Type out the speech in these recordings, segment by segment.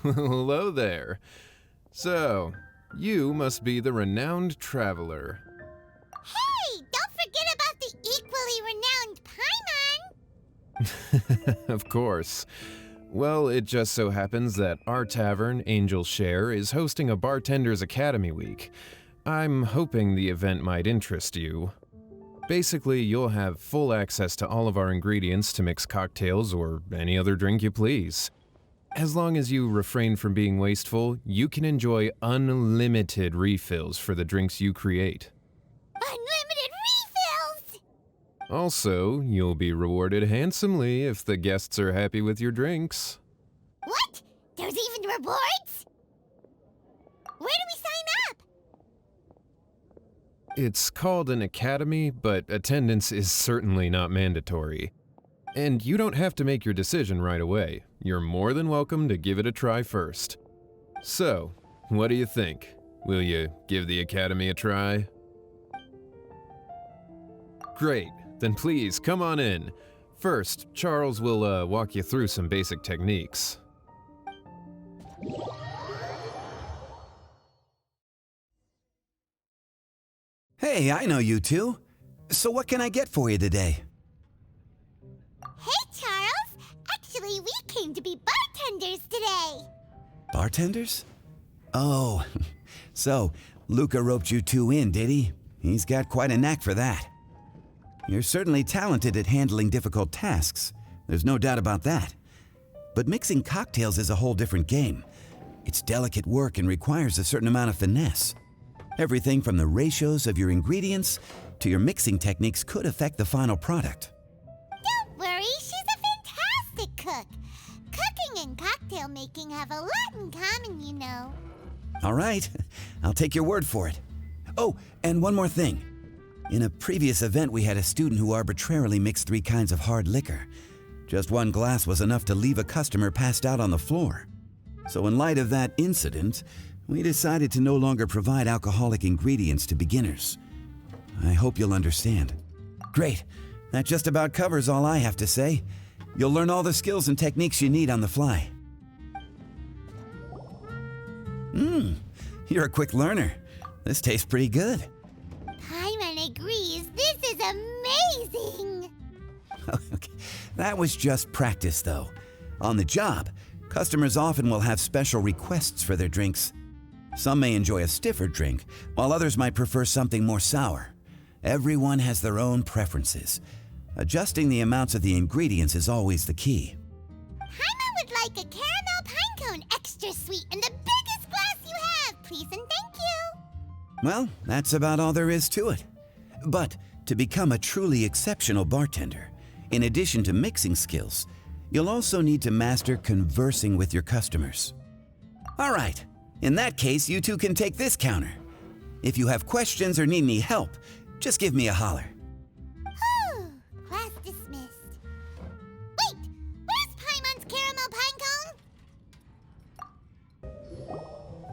Hello there. So, you must be the renowned traveler. Hey, don't forget about the equally renowned Paimon! Of course. Well, it just so happens that our tavern, Angel's Share, is hosting a Bartender's Academy week. I'm hoping the event might interest you. Basically, you'll have full access to all of our ingredients to mix cocktails or any other drink you please. As long as you refrain from being wasteful, you can enjoy unlimited refills for the drinks you create. Unlimited refills! Also, you'll be rewarded handsomely if the guests are happy with your drinks. What? There's even rewards? Where do we sign up? It's called an academy, but attendance is certainly not mandatory. And you don't have to make your decision right away. You're more than welcome to give it a try first. So, what do you think? Will you give the academy a try? Great, then please come on in. First, Charles will walk you through some basic techniques. Hey, I know you two. So what can I get for you today? Hey, Charles! Actually, we came to be bartenders today! Bartenders? Oh, so Luca roped you two in, did he? He's got quite a knack for that. You're certainly talented at handling difficult tasks. There's no doubt about that. But mixing cocktails is a whole different game. It's delicate work and requires a certain amount of finesse. Everything from the ratios of your ingredients to your mixing techniques could affect the final product. Don't worry, she's a fantastic cook. Cooking and cocktail making have a lot in common, you know. All right, I'll take your word for it. Oh, and one more thing. In a previous event, we had a student who arbitrarily mixed 3 kinds of hard liquor. Just one glass was enough to leave a customer passed out on the floor. So in light of that incident, we decided to no longer provide alcoholic ingredients to beginners. I hope you'll understand. Great, that just about covers all I have to say. You'll learn all the skills and techniques you need on the fly. You're a quick learner. This tastes pretty good. Paimon agrees, this is amazing! Okay, that was just practice though. On the job, customers often will have special requests for their drinks. Some may enjoy a stiffer drink, while others might prefer something more sour. Everyone has their own preferences. Adjusting the amounts of the ingredients is always the key. Paimon would like a caramel pine cone extra sweet in the biggest glass you have, please and thank you! Well, that's about all there is to it. But to become a truly exceptional bartender, in addition to mixing skills, you'll also need to master conversing with your customers. All right, in that case, you two can take this counter. If you have questions or need any help, just give me a holler. Whew, class dismissed. Wait, where's Paimon's caramel pine cone?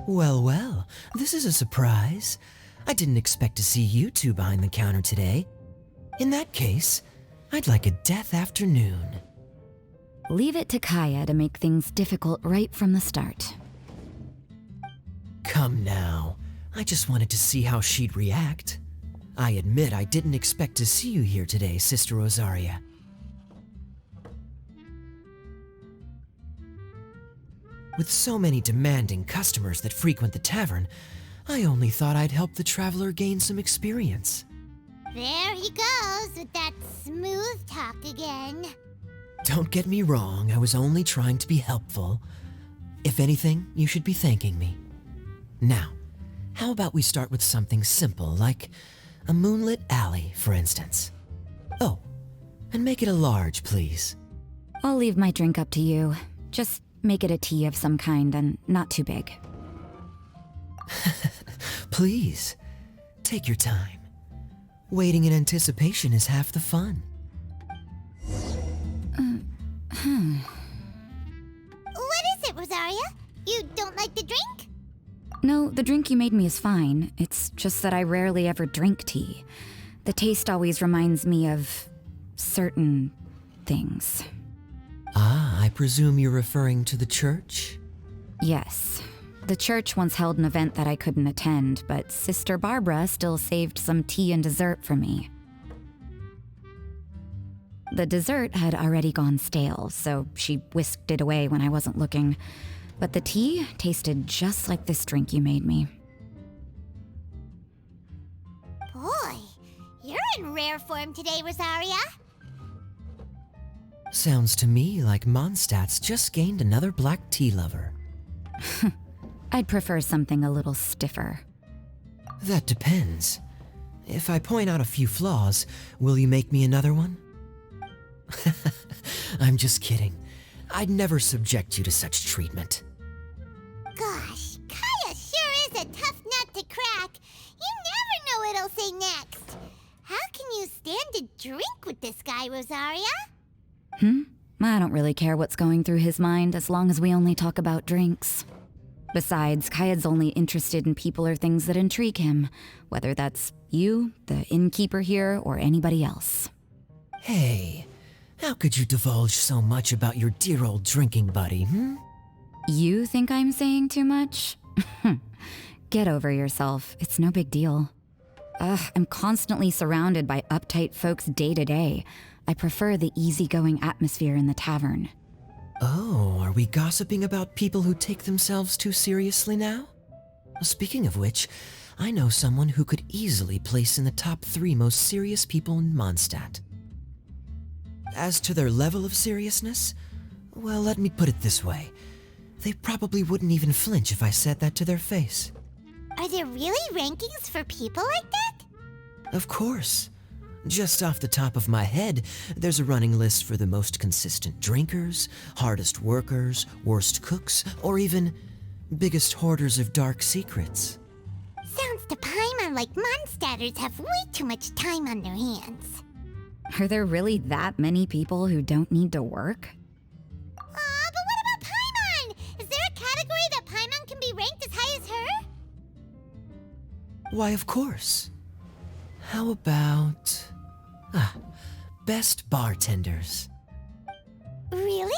Well, well, this is a surprise. I didn't expect to see you two behind the counter today. In that case, I'd like a death afternoon. Leave it to Kaeya to make things difficult right from the start. Come now, I just wanted to see how she'd react. I admit I didn't expect to see you here today, Sister Rosaria. With so many demanding customers that frequent the tavern, I only thought I'd help the traveler gain some experience. There he goes with that smooth talk again. Don't get me wrong, I was only trying to be helpful. If anything, you should be thanking me. Now, how about we start with something simple, like a moonlit alley, for instance. Oh, and make it a large, please. I'll leave my drink up to you. Just make it a tea of some kind and not too big. Please, take your time. Waiting in anticipation is half the fun. What is it, Rosaria? You don't like the drink? No, the drink you made me is fine. It's just that I rarely ever drink tea. The taste always reminds me of certain things. Ah, I presume you're referring to the church? Yes. The church once held an event that I couldn't attend, but Sister Barbara still saved some tea and dessert for me. The dessert had already gone stale, so she whisked it away when I wasn't looking. But the tea tasted just like this drink you made me. Boy, you're in rare form today, Rosaria. Sounds to me like Mondstadt's just gained another black tea lover. I'd prefer something a little stiffer. That depends. If I point out a few flaws, will you make me another one? I'm just kidding. I'd never subject you to such treatment. Gosh, Kaeya sure is a tough nut to crack. You never know what he'll say next. How can you stand to drink with this guy, Rosaria? I don't really care what's going through his mind as long as we only talk about drinks. Besides, Kaeya's only interested in people or things that intrigue him, whether that's you, the innkeeper here, or anybody else. Hey, how could you divulge so much about your dear old drinking buddy, You think I'm saying too much? Get over yourself. It's no big deal. I'm constantly surrounded by uptight folks day to day. I prefer the easygoing atmosphere in the tavern. Oh, are we gossiping about people who take themselves too seriously now? Speaking of which, I know someone who could easily place in the top 3 most serious people in Mondstadt. As to their level of seriousness, well, let me put it this way. They probably wouldn't even flinch if I said that to their face. Are there really rankings for people like that? Of course. Just off the top of my head, there's a running list for the most consistent drinkers, hardest workers, worst cooks, or even biggest hoarders of dark secrets. Sounds to Paimon like Mondstadters have way too much time on their hands. Are there really that many people who don't need to work? But what about Paimon? Is there a category that Paimon can be ranked as high as her? Why, of course. How about... best bartenders. Really?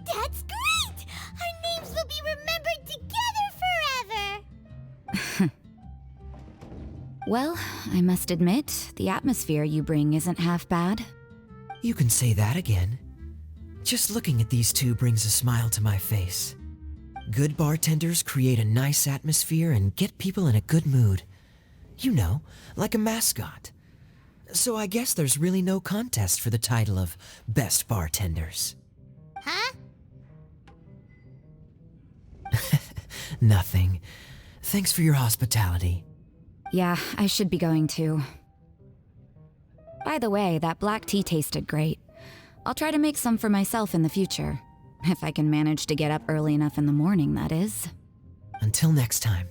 That's great! Our names will be remembered together forever! Well, I must admit, the atmosphere you bring isn't half bad. You can say that again. Just looking at these two brings a smile to my face. Good bartenders create a nice atmosphere and get people in a good mood. You know, like a mascot. So I guess there's really no contest for the title of Best Bartenders. Huh? Nothing. Thanks for your hospitality. Yeah, I should be going too. By the way, that black tea tasted great. I'll try to make some for myself in the future. If I can manage to get up early enough in the morning, that is. Until next time.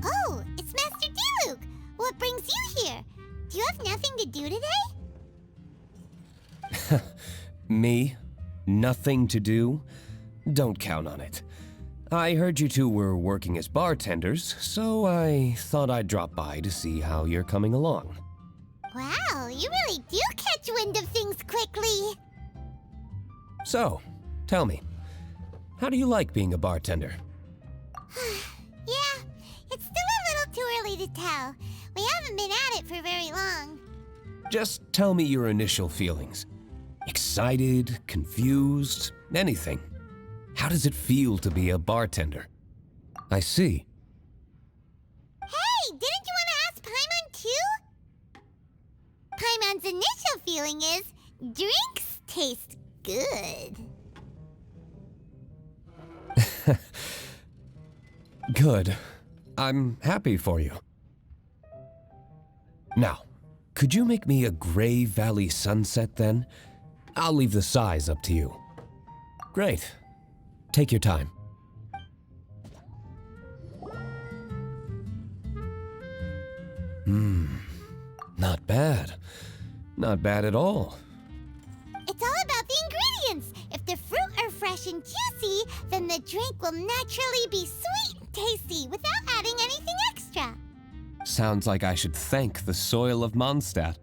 Oh, it's Master Diluc! What brings you here? Do you have nothing to do today? Me? Nothing to do? Don't count on it. I heard you two were working as bartenders, so I thought I'd drop by to see how you're coming along. Wow, you really do catch wind of things quickly. So, tell me, how do you like being a bartender? Yeah, it's still a little too early to tell. We haven't been at it for very long. Just tell me your initial feelings. Excited, confused, anything. How does it feel to be a bartender? I see. Hey, didn't you want to ask Paimon too? Paimon's initial feeling is, drinks taste good. Good. I'm happy for you. Now, could you make me a Gray Valley sunset then? I'll leave the size up to you. Great. Take your time. Not bad. Not bad at all. It's all about the ingredients. If the fruit are fresh and juicy, then the drink will naturally be sweet and tasty without adding anything extra. Sounds like I should thank the soil of Mondstadt.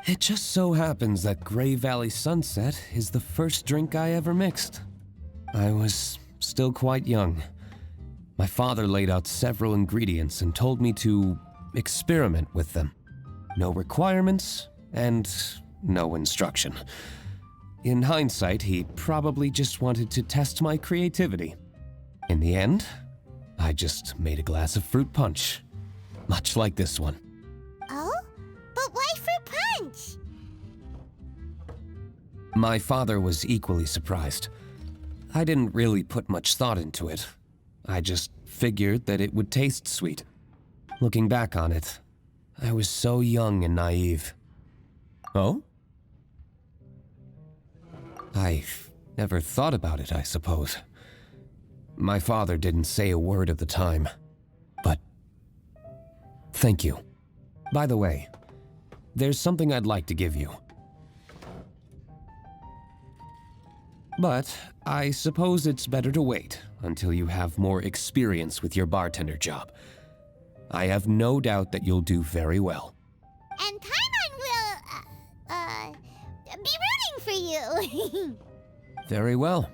It just so happens that Grey Valley Sunset is the first drink I ever mixed. I was still quite young. My father laid out several ingredients and told me to experiment with them. No requirements and no instruction. In hindsight, he probably just wanted to test my creativity. In the end, I just made a glass of fruit punch, much like this one. Oh? But why fruit punch? My father was equally surprised. I didn't really put much thought into it. I just figured that it would taste sweet. Looking back on it, I was so young and naive. Oh? I've never thought about it, I suppose. My father didn't say a word at the time, but thank you. By the way, there's something I'd like to give you. But I suppose it's better to wait until you have more experience with your bartender job. I have no doubt that you'll do very well. And Paimon will, be rooting for you. Very well.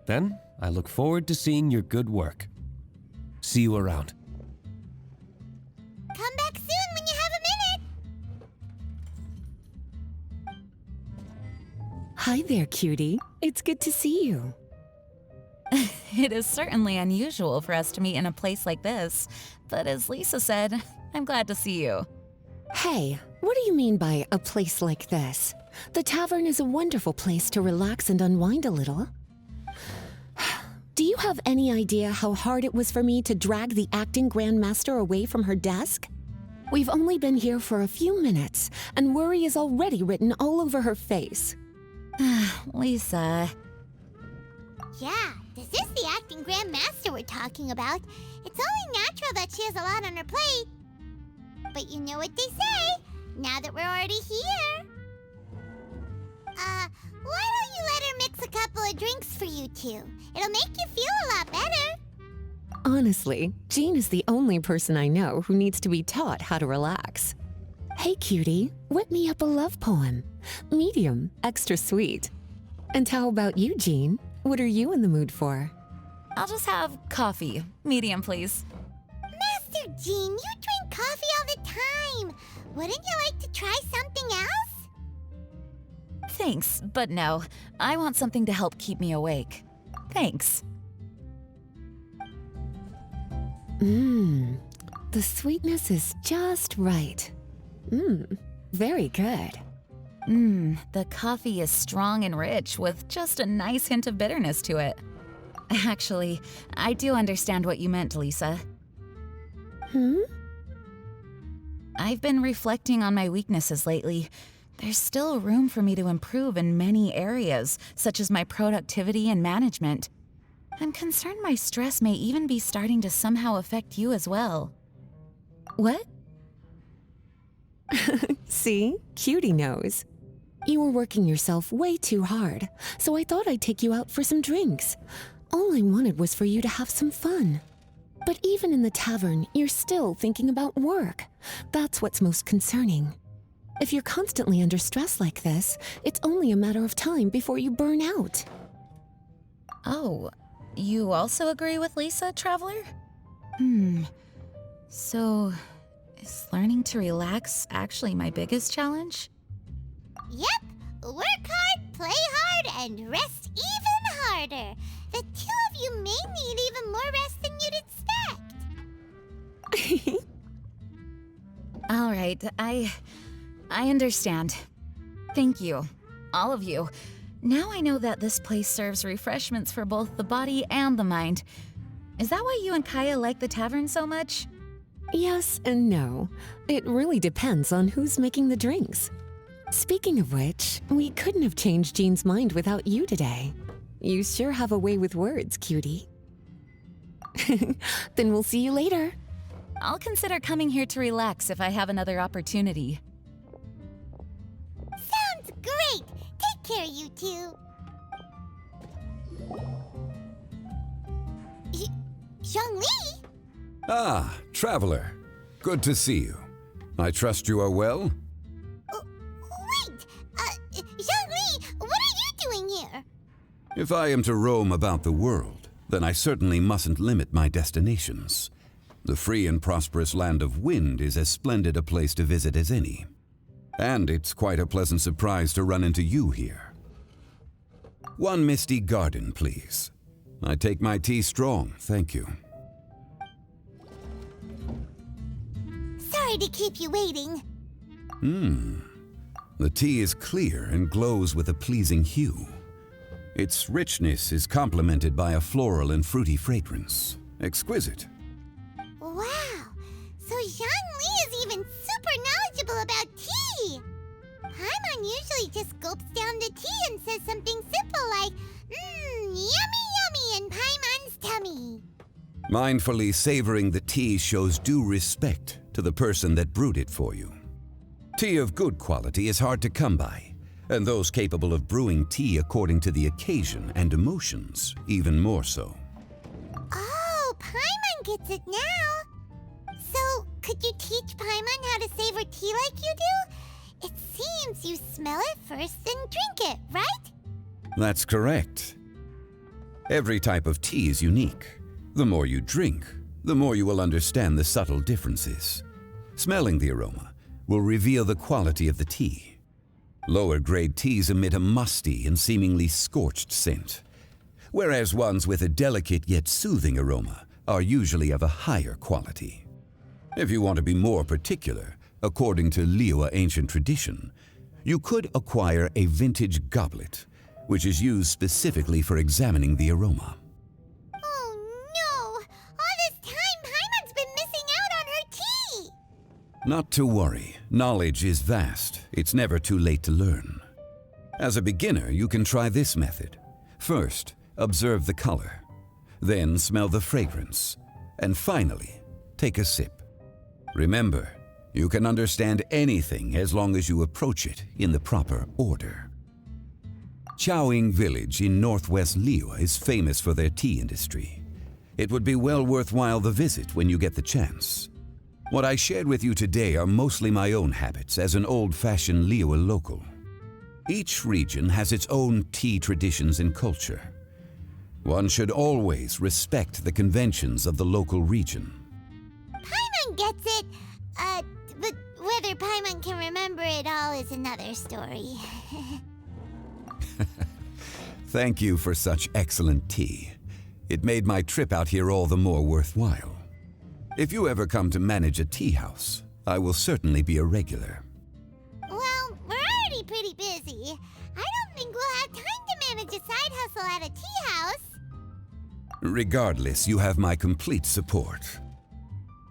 Then, I look forward to seeing your good work. See you around. Come back soon when you have a minute. Hi there, cutie. It's good to see you. It is certainly unusual for us to meet in a place like this, but as Lisa said, I'm glad to see you. Hey, what do you mean by a place like this? The tavern is a wonderful place to relax and unwind a little. Do you have any idea how hard it was for me to drag the acting grandmaster away from her desk? We've only been here for a few minutes, and worry is already written all over her face. Lisa. Yeah, this is the acting grandmaster we're talking about. It's only natural that she has a lot on her plate. But you know what they say, now that we're already here. Why don't you let her mix a couple of drinks for you two? It'll make you feel a lot better. Honestly, Jean is the only person I know who needs to be taught how to relax. Hey, cutie, whip me up a love poem. Medium, extra sweet. And how about you, Jean? What are you in the mood for? I'll just have coffee. Medium, please. Master Jean, you drink coffee all the time. Wouldn't you like to try something else? Thanks, but no. I want something to help keep me awake. Thanks. The sweetness is just right. Very good. The coffee is strong and rich with just a nice hint of bitterness to it. Actually, I do understand what you meant, Lisa. I've been reflecting on my weaknesses lately. There's still room for me to improve in many areas, such as my productivity and management. I'm concerned my stress may even be starting to somehow affect you as well. What? See? Cutie knows. You were working yourself way too hard, so I thought I'd take you out for some drinks. All I wanted was for you to have some fun. But even in the tavern, you're still thinking about work. That's what's most concerning. If you're constantly under stress like this, it's only a matter of time before you burn out. Oh, you also agree with Lisa, Traveler? So, is learning to relax actually my biggest challenge? Yep, work hard, play hard, and rest even harder. The two of you may need even more rest than you'd expect. All right, I understand. Thank you, all of you. Now I know that this place serves refreshments for both the body and the mind. Is that why you and Kaeya like the tavern so much? Yes and no. It really depends on who's making the drinks. Speaking of which, we couldn't have changed Jean's mind without you today. You sure have a way with words, cutie. Then we'll see you later. I'll consider coming here to relax if I have another opportunity. Sounds great! Take care, you two. Zhongli? Ah, Traveler. Good to see you. I trust you are well? If I am to roam about the world, then I certainly mustn't limit my destinations. The free and prosperous land of Wind is as splendid a place to visit as any. And it's quite a pleasant surprise to run into you here. One misty garden, please. I take my tea strong, thank you. Sorry to keep you waiting. The tea is clear and glows with a pleasing hue. Its richness is complemented by a floral and fruity fragrance. Exquisite. Wow, so Zhongli is even super knowledgeable about tea. Paimon usually just gulps down the tea and says something simple like, yummy yummy in Paimon's tummy. Mindfully savoring the tea shows due respect to the person that brewed it for you. Tea of good quality is hard to come by, and those capable of brewing tea according to the occasion and emotions, even more so. Oh, Paimon gets it now. So, could you teach Paimon how to savor tea like you do? It seems you smell it first and drink it, right? That's correct. Every type of tea is unique. The more you drink, the more you will understand the subtle differences. Smelling the aroma will reveal the quality of the tea. Lower grade teas emit a musty and seemingly scorched scent, whereas ones with a delicate yet soothing aroma are usually of a higher quality. If you want to be more particular, according to Liyue ancient tradition, you could acquire a vintage goblet, which is used specifically for examining the aroma. Oh no! All this time, Paimon's been missing out on her tea! Not to worry, knowledge is vast. It's never too late to learn. As a beginner, you can try this method. First, observe the color, then smell the fragrance, and finally, take a sip. Remember, you can understand anything as long as you approach it in the proper order. Chaoying Village in northwest Liyue is famous for their tea industry. It would be well worthwhile the visit when you get the chance. What I shared with you today are mostly my own habits as an old-fashioned Liyue local. Each region has its own tea traditions and culture. One should always respect the conventions of the local region. Paimon gets it, but whether Paimon can remember it all is another story. Thank you for such excellent tea. It made my trip out here all the more worthwhile. If you ever come to manage a tea house, I will certainly be a regular. Well, we're already pretty busy. I don't think we'll have time to manage a side hustle at a tea house. Regardless, you have my complete support.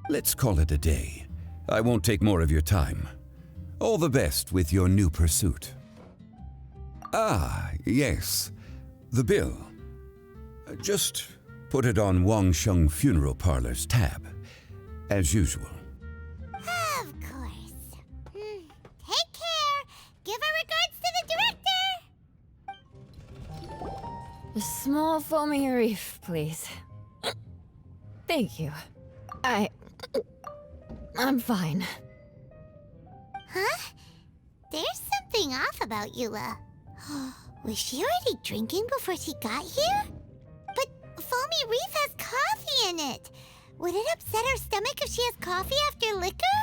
Let's call it a day. I won't take more of your time. All the best with your new pursuit. Ah, yes. The bill. Just put it on Wangsheng Funeral Parlor's tab, as usual. Of course. Take care. Give our regards to the director. A small foamy reef, please. Thank you. I'm fine. Huh? There's something off about Eula. Was she already drinking before she got here? But foamy reef has coffee in it. Would it upset her stomach if she has coffee after liquor?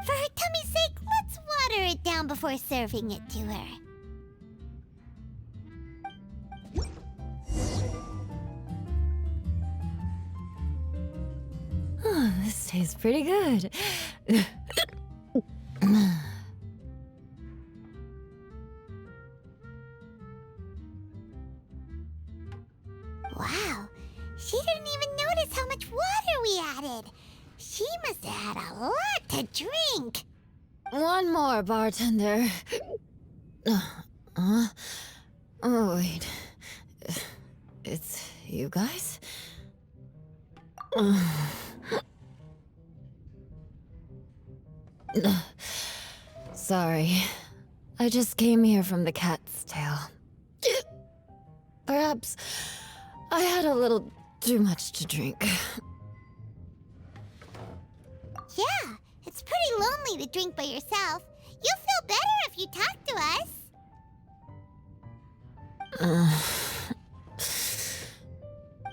For her tummy's sake, let's water it down before serving it to her. Oh, this tastes pretty good. Wow, she didn't even notice how much water we added. She must have had a lot to drink. One more, bartender. Oh, wait. It's you guys? Sorry. I just came here from the Cat's Tail. Perhaps I had a little too much to drink. Yeah, it's pretty lonely to drink by yourself. You'll feel better if you talk to us.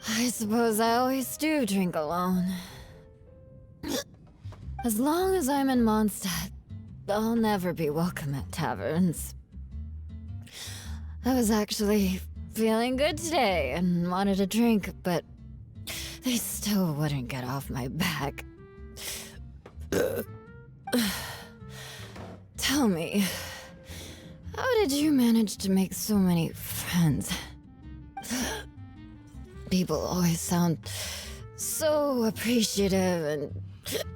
I suppose I always do drink alone. As long as I'm in Mondstadt, I'll never be welcome at taverns. I was actually feeling good today and wanted a drink, but they still wouldn't get off my back. Tell me, how did you manage to make so many friends? People always sound so appreciative and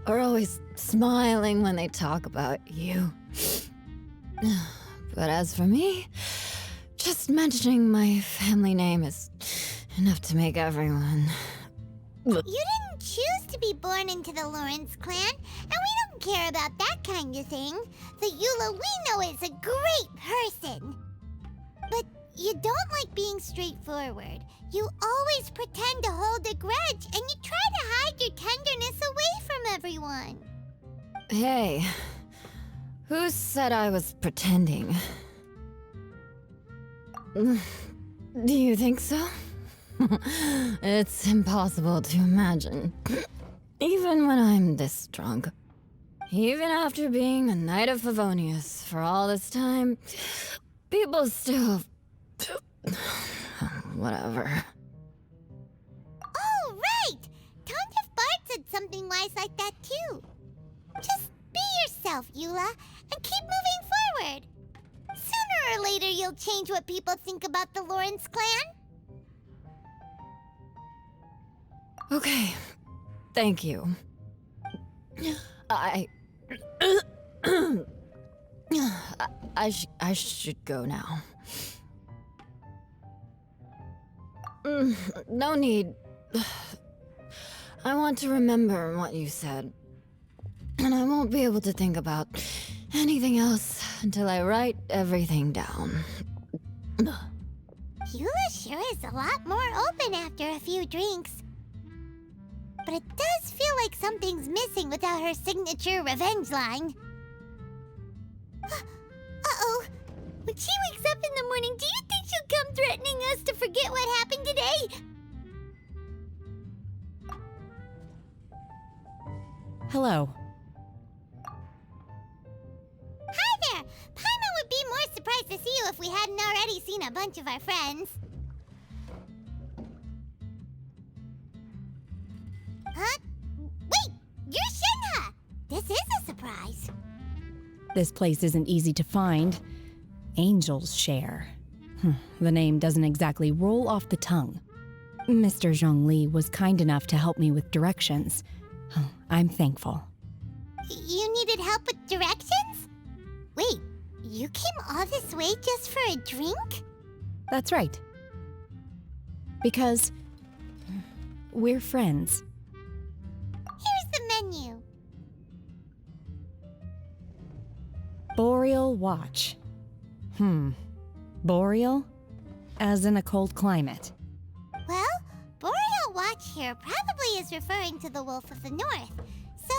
are always smiling when they talk about you. But as for me, just mentioning my family name is enough to make everyone. You didn't choose to be born into the Lawrence clan, and we don't care about that kind of thing. The Eula we know is a great person. But you don't like being straightforward. You always pretend to hold a grudge, and you try to hide your tenderness away from everyone. Hey, who said I was pretending? Do you think so? It's impossible to imagine. Even when I'm this drunk. Even after being a Knight of Favonius for all this time, people still... Whatever. Oh, right! Tondef Bard said something wise like that too. Just be yourself, Eula, and keep moving forward. Sooner or later, you'll change what people think about the Lawrence clan. Okay, thank you. I should go now. No need. I want to remember what you said. And I won't be able to think about anything else until I write everything down. Eula sure is a lot more open after a few drinks. But it does feel like something's missing without her signature revenge line. Uh-oh. When she wakes up in the morning, do you think she'll come threatening us to forget what happened today? Hello. Hi there! Paimon would be more surprised to see you if we hadn't already seen a bunch of our friends. Huh? Wait! You're Shenhe! This is a surprise. This place isn't easy to find. Angel's Share. The name doesn't exactly roll off the tongue. Mr. Zhongli was kind enough to help me with directions. I'm thankful. You needed help with directions? Wait, you came all this way just for a drink? That's right. Because we're friends. Here's the menu. Boreal Watch. Boreal? As in a cold climate. Well, Boreal Watch here probably is referring to the Wolf of the North. So,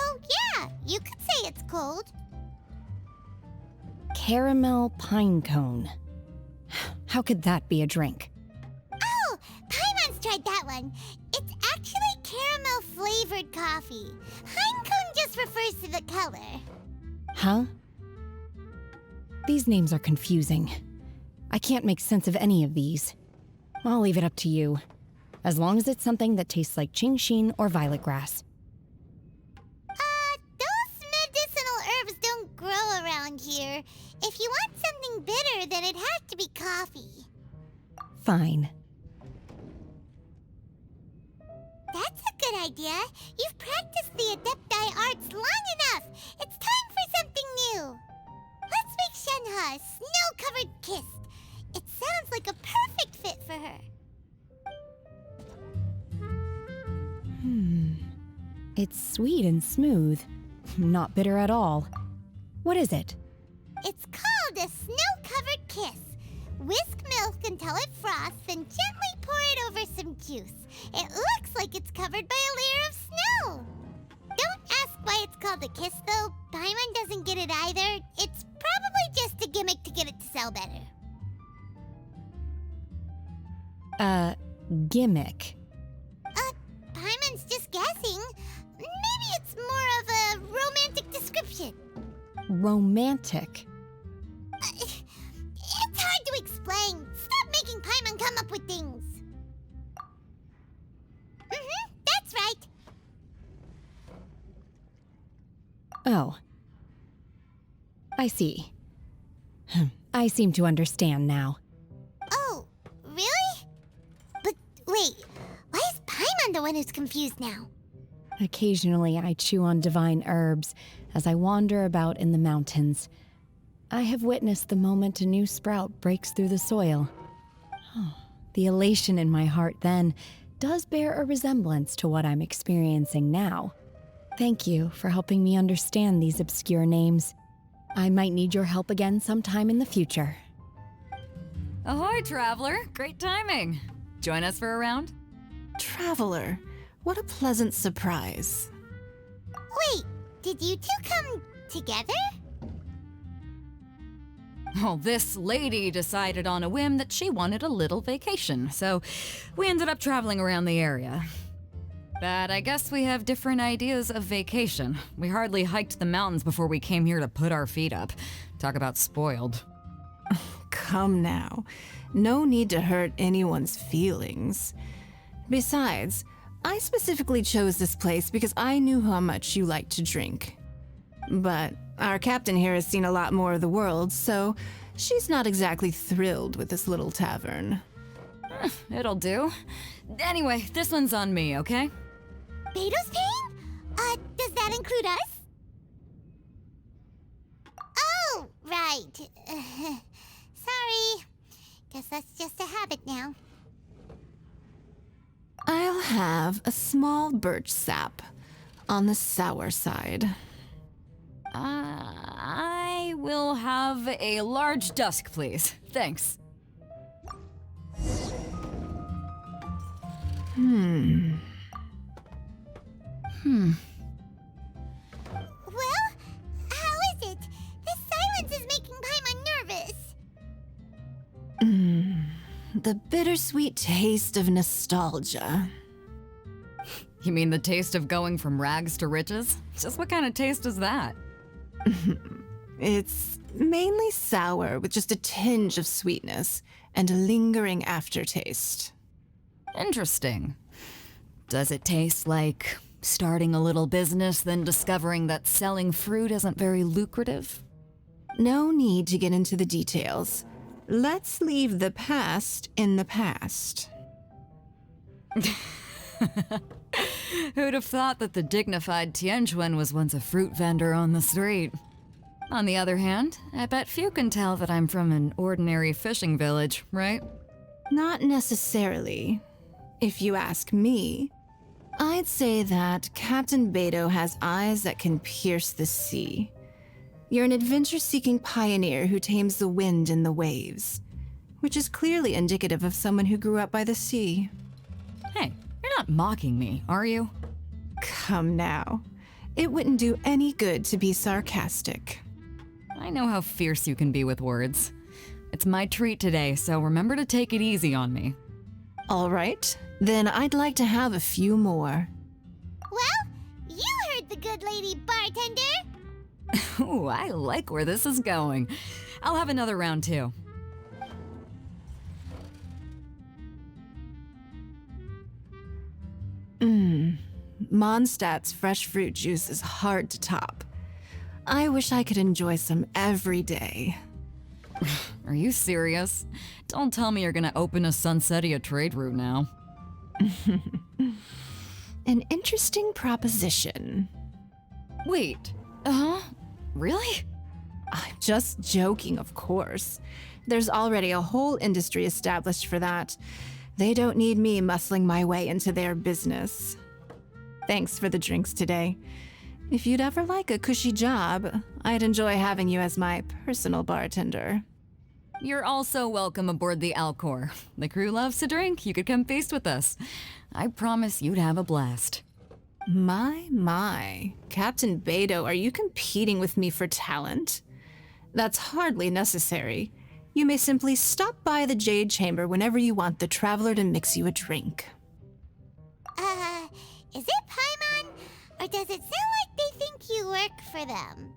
yeah, you could say it's cold. Caramel Pine Cone. How could that be a drink? Oh, Paimon's tried that one. It's actually caramel-flavored coffee. Pinecone just refers to the color. Huh? These names are confusing. I can't make sense of any of these. I'll leave it up to you. As long as it's something that tastes like Qingxin or violet grass. Those medicinal herbs don't grow around here. If you want something bitter, then it has to be coffee. Fine. That's a good idea. You've practiced the Adepti arts long enough. It's time for something new. Let's make Shenhe a snow-covered kiss. It sounds like a perfect fit for her. It's sweet and smooth. Not bitter at all. What is it? It's called a snow-covered kiss. Whisk milk until it froths, then gently pour it over some juice. It looks like it's covered by a layer of snow. Don't ask why it's called a kiss, though. Paimon doesn't get it either. It's probably just a gimmick to get it to sell better. Gimmick. Paimon's just guessing. Maybe it's more of a romantic description. Romantic. It's hard to explain. Stop making Paimon come up with things. That's right. Oh. I see. I seem to understand now. Oh, really? But wait, why is Paimon the one who's confused now? Occasionally, I chew on divine herbs as I wander about in the mountains. I have witnessed the moment a new sprout breaks through the soil. The elation in my heart then does bear a resemblance to what I'm experiencing now. Thank you for helping me understand these obscure names. I might need your help again sometime in the future. Ahoy, traveler! Great timing. Join us for a round? Traveler, what a pleasant surprise. Wait, did you two come together? Well, this lady decided on a whim that she wanted a little vacation, so we ended up traveling around the area. But I guess we have different ideas of vacation. We hardly hiked the mountains before we came here to put our feet up. Talk about spoiled. Come now. No need to hurt anyone's feelings. Besides, I specifically chose this place because I knew how much you like to drink. But our captain here has seen a lot more of the world, so she's not exactly thrilled with this little tavern. It'll do. Anyway, this one's on me, okay? Beidou's paying? Does that include us? Oh, right. Sorry. Guess that's just a habit now. I'll have a small birch sap on the sour side. I will have a large dusk, please. Thanks. Well, how is it? This silence is making Paimon nervous. The bittersweet taste of nostalgia. You mean the taste of going from rags to riches? Just what kind of taste is that? It's mainly sour with just a tinge of sweetness and a lingering aftertaste. Interesting. Does it taste like starting a little business, then discovering that selling fruit isn't very lucrative? No need to get into the details. Let's leave the past in the past. Who'd have thought that the dignified Tianquan was once a fruit vendor on the street? On the other hand, I bet few can tell that I'm from an ordinary fishing village, right? Not necessarily. If you ask me, I'd say that Captain Beidou has eyes that can pierce the sea. You're an adventure-seeking pioneer who tames the wind and the waves, which is clearly indicative of someone who grew up by the sea. Hey, you're not mocking me, are you? Come now. It wouldn't do any good to be sarcastic. I know how fierce you can be with words. It's my treat today, so remember to take it easy on me. All right, then I'd like to have a few more. Well, you heard the good lady bartender. Ooh, I like where this is going. I'll have another round too. Mondstadt's fresh fruit juice is hard to top. I wish I could enjoy some every day. Are you serious? Don't tell me you're gonna open a Sunsetia trade route now. An interesting proposition. Wait, really? I'm just joking, of course. There's already a whole industry established for that. They don't need me muscling my way into their business. Thanks for the drinks today. If you'd ever like a cushy job, I'd enjoy having you as my personal bartender. You're also welcome aboard the Alcor. The crew loves to drink. You could come feast with us. I promise you'd have a blast. My. Captain Beidou, are you competing with me for talent? That's hardly necessary. You may simply stop by the Jade Chamber whenever you want the traveler to mix you a drink. Is it Paimon? Or does it sound like they think you work for them?